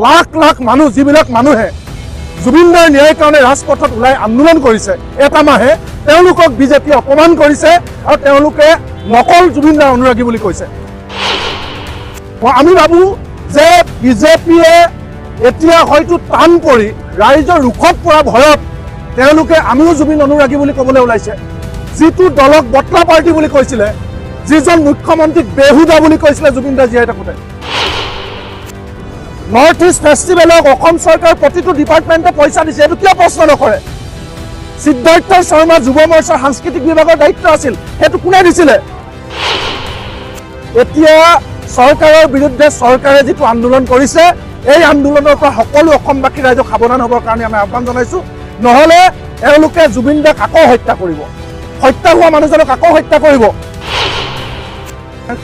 লাখ লাখ মানুহ যিবিলাক মানুহে জুবিনদাৰ ন্যায়ৰ কাৰণে ৰাজপথত ওলাই আন্দোলন কৰিছে এটা মাহে তেওঁলোকক বিজেপিয়ে অপমান কৰিছে আৰু তেওঁলোকে নকল জুবিনদাৰ অনুৰাগী বুলি কৈছে। আমি ভাবো যে বিজেপিয়ে এতিয়া হয়তো টান পৰি ৰাইজৰ ৰুখত পৰা ভয়ত তেওঁলোকে আমিও জুবিন অনুৰাগী বুলি ক'বলৈ ওলাইছে। যিটো দলক বটলা পাৰ্টি বুলি কৈছিলে, যিজন মুখ্যমন্ত্ৰীক বেহুদা বুলি কৈছিলে জুবিনদা জীয়াই থাকোঁতে। নৰ্থ ইষ্ট ফেষ্টিভেলক অসম চৰকাৰ প্ৰতিটো ডিপাৰ্টমেণ্টে পইচা দিছে, এইটো কিয় প্ৰশ্ন নকৰে? সিদ্ধাৰ্থ শৰ্মা যুৱ মৰ্চাৰ সাংস্কৃতিক বিভাগৰ দায়িত্ব আছিল, সেইটো কোনে দিছিলে? এতিয়া চৰকাৰৰ বিৰুদ্ধে চৰকাৰে যিটো আন্দোলন কৰিছে, এই আন্দোলনৰ পৰা সকলো অসমবাসী ৰাইজক সাৱধান হ'বৰ কাৰণে আমি আহ্বান জনাইছোঁ। নহ'লে এওঁলোকে জুবিনদাক আকৌ হত্যা কৰিব, হত্যা হোৱা মানুহজনক আকৌ হত্যা কৰিব।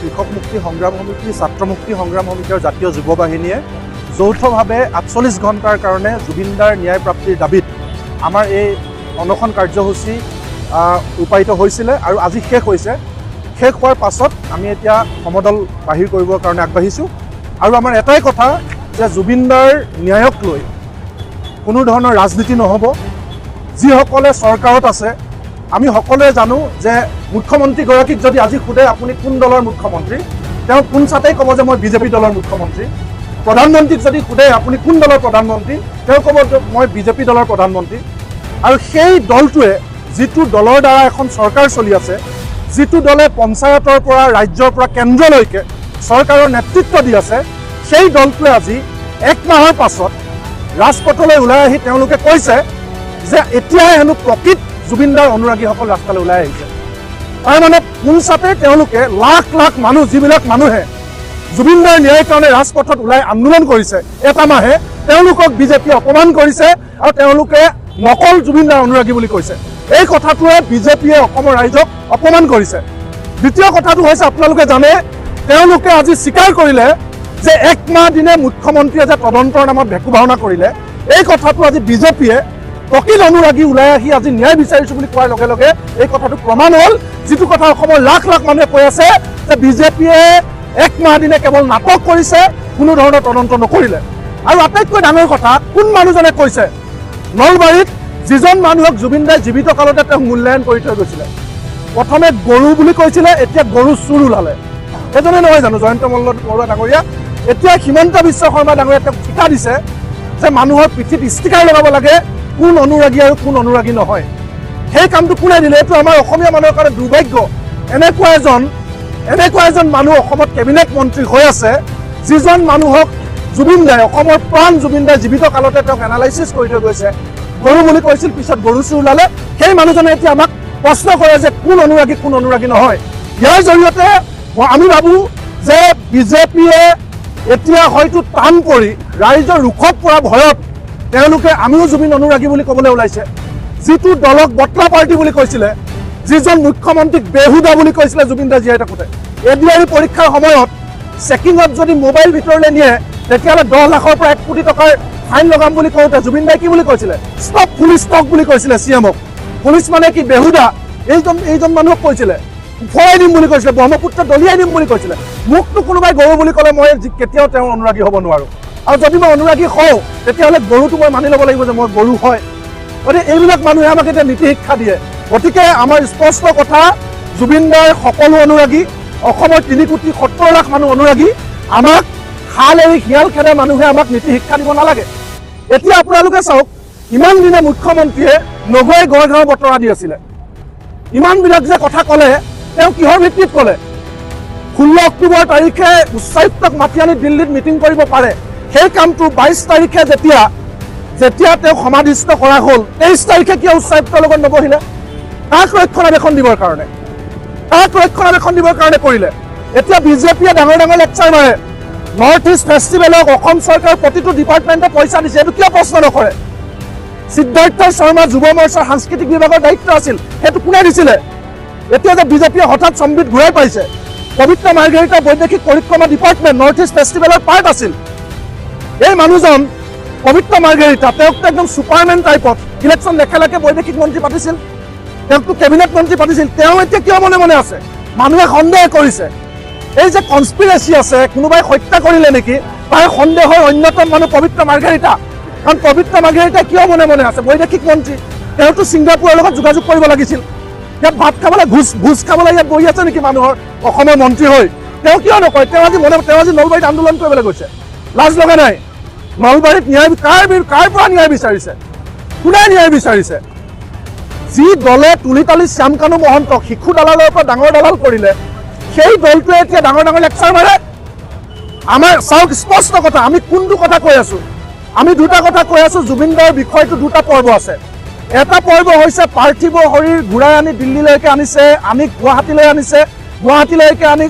কৃষক মুক্তি সংগ্ৰাম সমিতি, ছাত্ৰ মুক্তি সংগ্ৰাম সমিতি আৰু জাতীয় যুৱ বাহিনীয়ে যৌথভাৱে 48 ঘণ্টাৰ কাৰণে জুবিনদাৰ ন্যায় প্ৰাপ্তিৰ দাবীত আমাৰ এই অনশন কাৰ্যসূচী ৰূপায়িত হৈছিলে আৰু আজি শেষ হৈছে। শেষ হোৱাৰ পাছত আমি এতিয়া সমদল বাহিৰ কৰিবৰ কাৰণে আগবাঢ়িছোঁ আৰু আমাৰ এটাই কথা যে জুবিনদাৰ ন্যায়ক লৈ কোনো ধৰণৰ ৰাজনীতি নহ'ব। যিসকলে চৰকাৰত আছে আমি সকলোৱে জানো যে মুখ্যমন্ত্ৰীগৰাকীক যদি আজি সোধে আপুনি কোন দলৰ মুখ্যমন্ত্ৰী, তেওঁ কোন চাতেই ক'ব যে মই বিজেপি দলৰ মুখ্যমন্ত্ৰী। প্ৰধানমন্ত্ৰীক যদি সোধে আপুনি কোন দলৰ প্ৰধানমন্ত্ৰী, তেওঁ ক'ব যে মই বিজেপি দলৰ প্ৰধানমন্ত্ৰী। আৰু সেই দলটোৱে যিটো দলৰ দ্বাৰা এখন চৰকাৰ চলি আছে, যিটো দলে পঞ্চায়তৰ পৰা ৰাজ্যৰ পৰা কেন্দ্ৰলৈকে চৰকাৰৰ নেতৃত্ব দি আছে, সেই দলটোৱে আজি 1 মাহৰ পাছত ৰাজপথলৈ ওলাই আহি তেওঁলোকে কৈছে যে এতিয়াহে হেনো প্ৰকৃত জুবিনদাৰ অনুৰাগীসকল ৰাস্তালৈ ওলাই আহিছে। তাৰমানে পোনচাতে তেওঁলোকে লাখ লাখ মানুহ যিবিলাক মানুহে জুবিনদাৰ ন্যায়ৰ কাৰণে ৰাজপথত ওলাই আন্দোলন কৰিছে এটা মাহে, তেওঁলোকক বিজেপিয়ে অপমান কৰিছে আৰু তেওঁলোকে নকল জুবিনদাৰ অনুৰাগী বুলি কৈছে। এই কথাটোৱে বিজেপিয়ে অসমৰ ৰাইজক অপমান কৰিছে। দ্বিতীয় কথাটো হৈছে আপোনালোকে জানে তেওঁলোকে আজি স্বীকাৰ কৰিলে যে 1 মাহ দিনে মুখ্যমন্ত্ৰীয়ে যে তদন্তৰ নামত ভেকু ভাওনা কৰিলে, এই কথাটো আজি বিজেপিয়ে প্ৰকৃত অনুৰাগী ওলাই আহি আজি ন্যায় বিচাৰিছোঁ বুলি কোৱাৰ লগে লগে এই কথাটো প্ৰমাণ হ'ল। যিটো কথা অসমৰ লাখ লাখ মানুহে কৈ আছে যে বিজেপিয়ে 1 মাহ দিনে কেৱল নাটক কৰিছে, কোনো ধৰণৰ তদন্ত নকৰিলে। আৰু আটাইতকৈ ডাঙৰ কথা, কোন মানুহজনে কৈছে নলবাৰীত যিজন মানুহক জুবিনদাই জীৱিত কালতে তেওঁক মূল্যায়ন কৰি থৈ গৈছিলে। প্ৰথমে গৰু বুলি কৈছিলে, এতিয়া গৰু চুৰ ওলালে। সেইজনে নহয় জানো জয়ন্ত বৰুৱা ডাঙৰীয়া? এতিয়া হিমন্ত বিশ্ব শৰ্মা ডাঙৰীয়া তেওঁক ঠিকা দিছে যে মানুহৰ পিঠিত ষ্টিকাৰ লগাব লাগে কোন অনুৰাগী আৰু কোন অনুৰাগী নহয়। সেই কামটো কোনে দিলে? এইটো আমাৰ অসমীয়া মানুহৰ কাৰণে দুৰ্ভাগ্য। এনেকুৱা এজন মানুহ অসমত কেবিনেট মন্ত্ৰী হৈ আছে, যিজন মানুহক জুবিনদাই, অসমৰ প্ৰাণ জুবিনদাই জীৱিত কালতে তেওঁক এনালাইচিছ কৰি থৈ গৈছে। গৰু বুলি কৈছিল, পিছত গৰু চুৰ ওলালে। সেই মানুহজনে এতিয়া আমাক প্ৰশ্ন কৰে যে কোন অনুৰাগী নহয়। ইয়াৰ জৰিয়তে আমি ভাবোঁ যে বিজেপিয়ে এতিয়া হয়তো টান পৰি ৰাইজৰ ৰুখত পৰা ভয়ত তেওঁলোকে আমিও জুবিন অনুৰাগী বুলি ক'বলৈ ওলাইছে। যিটো দলক বটলা পাৰ্টি বুলি কৈছিলে, যিজন মুখ্যমন্ত্ৰীক বেহুদা বুলি কৈছিলে জুবিনদা জীয়াই থাকোঁতে। ADR পৰীক্ষাৰ সময়ত চেকিঙত যদি মোবাইল ভিতৰলৈ নিয়ে তেতিয়াহ'লে 10 লাখৰ পৰা 1 কোটি টকাৰ ফাইন লগাম বুলি কওঁতে জুবিনদাই কি বুলি কৈছিলে? ষ্টপ পুলিচ ষ্টক বুলি কৈছিলে CMক। পুলিচ মানে কি বেহুদা, এইজন মানুহক কৈছিলে। ফৰাই দিম বুলি কৈছিলে, ব্ৰহ্মপুত্ৰ দলিয়াই দিম বুলি কৈছিলে। মোকতো কোনোবাই গৰু বুলি ক'লে মই কেতিয়াও তেওঁৰ অনুৰাগী হ'ব নোৱাৰোঁ। আৰু যদি মই অনুৰাগী হওঁ তেতিয়াহ'লে গৰুটো মই মানি ল'ব লাগিব যে মই গৰু হয়। গতিকে এইবিলাক মানুহে আমাক এতিয়া নীতি শিক্ষা দিয়ে। গতিকে আমাৰ স্পষ্ট কথা, জুবিনদাৰ সকলো অনুৰাগী, অসমৰ 3,70 লাখ মানুহ অনুৰাগী। আমাক শাল এৰি শিয়াল খেদা মানুহে আমাক নীতি শিক্ষা দিব নালাগে। এতিয়া আপোনালোকে চাওক, ইমান দিনে মুখ্যমন্ত্ৰীয়ে নগৈ গড়গাঁও বতৰা দি আছিলে। ইমানবিলাক যে কথা ক'লে, তেওঁ কিহৰ ভিত্তিত ক'লে? 16 অক্টোবৰ তাৰিখে উচ্চায়ুক্তক মাতি আনি দিল্লীত মিটিং কৰিব পাৰে। সেই কামটো 22 তাৰিখে যেতিয়া তেওঁ সমাধিস্থ কৰা হ'ল, 23 তাৰিখে কিয় উচ্চায়ুক্তৰ লগত নবহিলে? তাক ৰক্ষণাবেক্ষণ দিবৰ কাৰণে কৰিলে। এতিয়া বিজেপিয়ে ডাঙৰ লেকচাৰ মাৰে। নৰ্থ ইষ্ট ফেষ্টিভেলক অসম চৰকাৰৰ প্ৰতিটো ডিপাৰ্টমেণ্টে পইচা দিছে, এইটো কিয় প্ৰশ্ন নকৰে? সিদ্ধাৰ্থ শৰ্মা যুৱ মৰ্চাৰ সাংস্কৃতিক বিভাগৰ দায়িত্ব আছিল, সেইটো কোনে দিছিলে? এতিয়া যে বিজেপিয়ে হঠাৎ সম্বিত ঘূৰাই পাইছে, পবিত্ৰ মাৰ্ঘেৰিটা বৈদেশিক পৰিক্ৰমা ডিপাৰ্টমেণ্ট নৰ্থ ইষ্ট ফেষ্টিভেলৰ পাৰ্ট আছিল। এই মানুহজন পবিত্ৰ মাৰ্ঘেৰিটা, তেওঁকতো একদম ছুপাৰমেন টাইপত ইলেকশ্যন লেখে বৈদেশিক মন্ত্ৰী পাতিছিল, তেওঁকতো কেবিনেট মন্ত্ৰী পাতিছিল। তেওঁ এতিয়া কিয় মনে আছে? মানুহে সন্দেহ কৰিছে এই যে কনস্পিৰেচি আছে, কোনোবাই হত্যা কৰিলে নেকি, তাৰ সন্দেহৰ অন্যতম মানুহ পবিত্ৰ মাৰ্ঘেৰিটা। কাৰণ পবিত্ৰ মাৰ্ঘেৰিটা কিয় মনে মনে আছে? বৈদেশিক মন্ত্ৰী, তেওঁতো ছিংগাপুৰৰ লগত যোগাযোগ কৰিব লাগিছিল। ইয়াত ভাত খাবলৈ ভোজ খাবলৈ ইয়াত বহি আছে নেকি মানুহৰ অসমৰ মন্ত্ৰী হৈ? তেওঁ কিয় নকয়? তেওঁ আজি নলবাৰীত আন্দোলন কৰিবলৈ গৈছে, লাজ লগা নাই? নলবাৰীত ন্যায় কাৰ পৰা ন্যায় বিচাৰিছে? কোনে ন্যায় বিচাৰিছে? যি দলে তুলিতালি শ্যামকানু মহন্তক শিশু দালালৰ পৰা ডাঙৰ দালাল কৰিলে, সেই দলটোৱে এতিয়া ডাঙৰ ডাঙৰ লেকচাৰ মাৰে। আমাৰ চাওক, স্পষ্ট কথা, আমি কোনটো কথা কৈ আছো? আমি দুটা কথা কৈ আছো। জুবিনদাৰ বিষয়টো দুটা পৰ্ব আছে। এটা পৰ্ব হৈছে পাৰ্থিৱ শৰীৰ ঘূৰাই আনি দিল্লীলৈকে আনিছে, আনি গুৱাহাটীলৈ আনিছে, গুৱাহাটীলৈকে আনি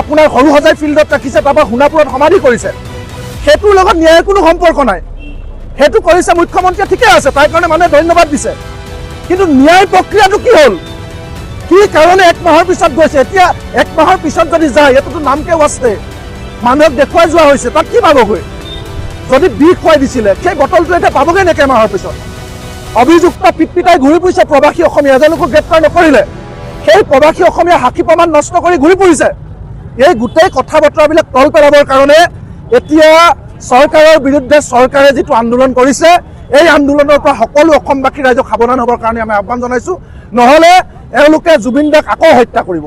আপোনাৰ সৰুসজাই ফিল্ডত ৰাখিছে, তাৰপৰা সোণাপুৰত সমাধি কৰিছে। সেইটোৰ লগত ন্যায়ৰ কোনো সম্পৰ্ক নাই। সেইটো কৰিছে মুখ্যমন্ত্ৰীয়ে, ঠিকে আছে, তাৰ কাৰণে মানুহে ধন্যবাদ দিছে। কিন্তু ন্যায় প্ৰক্ৰিয়াটো কি হ'ল? কি কাৰণে 1 মাহৰ পিছত গৈছে? এতিয়া 1 মাহৰ পিছত যদি যায়, এইটোতো নামকে ৱাস্তে মানুহক দেখুৱাই যোৱা হৈছে, তাত কি পাবগৈ? যদি বিষ খুৱাই দিছিলে, সেই বটলটো এতিয়া পাবগৈ নেকি এমাহৰ পিছত? অভিযুক্ত পিটপিটাই ঘূৰি ফুৰিছে প্ৰৱাসী অসমীয়া, তেওঁলোকক গ্ৰেপ্তাৰ নকৰিলে। সেই প্ৰৱাসী অসমীয়া সাক্ষী প্ৰমাণ নষ্ট কৰি ঘূৰি ফুৰিছে। এই গোটেই কথা বতৰাবিলাক তল পেলাবৰ কাৰণে এতিয়া চৰকাৰৰ বিৰুদ্ধে চৰকাৰে যিটো আন্দোলন কৰিছে, এই আন্দোলনৰ পৰা সকলো অসমবাসী ৰাইজক সাৱধান হ'বৰ কাৰণে আমি আহ্বান জনাইছোঁ। নহ'লে এওঁলোকে জুবিনদাক আকৌ হত্যা কৰিব,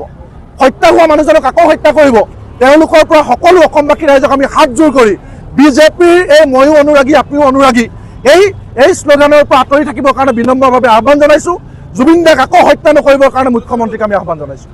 হত্যা হোৱা মানুহজনক আকৌ হত্যা কৰিব। তেওঁলোকৰ পৰা সকলো অসমবাসী ৰাইজক আমি হাতযোৰ কৰি বিজেপিৰ এই ময়ো অনুৰাগী আপুনিও অনুৰাগী এই শ্লোগানৰ পৰা আঁতৰি থাকিবৰ কাৰণে বিনম্ৰভাৱে আহ্বান জনাইছোঁ। জুবিনদাক আকৌ হত্যা নকৰিবৰ কাৰণে মুখ্যমন্ত্ৰীক আমি আহ্বান জনাইছোঁ।